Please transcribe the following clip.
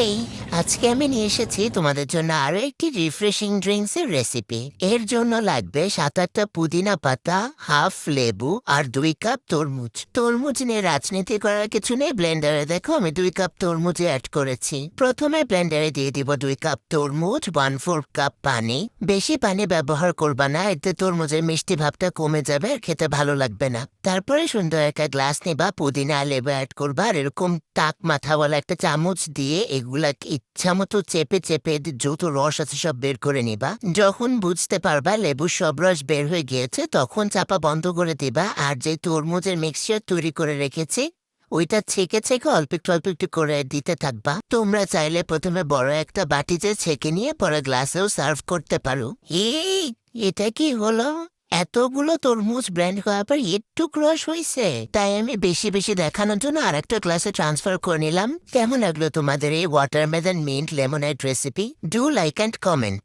এই আজকে আমি নিয়ে এসেছি তোমাদের জন্য আরো একটি রিফ্রেশিং ড্রিঙ্কস এর রেসিপি। এর জন্য লাগবে 7-8টা পুদিনা পাতা, হাফ লেবু আর 2 কাপ তরমুজ। তরমুজ নিয়ে রাজনীতি করার কিছু নেই, ব্লেন্ডারে দেখো আমি 2 কাপ তরমুজ অ্যাড করেছি। প্রথমে ব্লেন্ডারে দিয়ে দিব 2 কাপ তরমুজ, 1/4 কাপ পানি। বেশি পানি ব্যবহার করবা না, এতে তরমুজের মিষ্টি ভাবটা কমে যাবে আর খেতে ভালো লাগবে না। তারপরে সুন্দর একটা গ্লাস নিবা, পুদিনা আর লেবু অ্যাড করবা আর এরকম টাক মাথাওয়ালা একটা চামচ দিয়ে এগুলাকে ইচ্ছা মতো চেপে চেপে যত রস আছে সব বের করে নিবা। যখন বুঝতে পারবা লেবুর সব রস বের হয়ে গিয়েছে তখন চাপা বন্ধ করে দিবা আর যে তরমুজের মিক্সচার তৈরি করে রেখেছি ওইটা ছেঁকে ছেঁকে অল্প একটু করে দিতে থাকবা। তোমরা চাইলে প্রথমে বড় একটা বাটিতে ছেঁকে নিয়ে পরে গ্লাসেও সার্ভ করতে পারো। এই এটা কি হলো? এতগুলো তরমুজ ব্লেন্ড করার পর একটু ক্রাশ হয়েছে, তাই আমি বেশি বেশি দেখানোর জন্য আরেকটা গ্লাসে ট্রান্সফার করে নিলাম। কেমন লাগলো তোমাদের এই watermelon mint lemonade recipe? Do like and comment.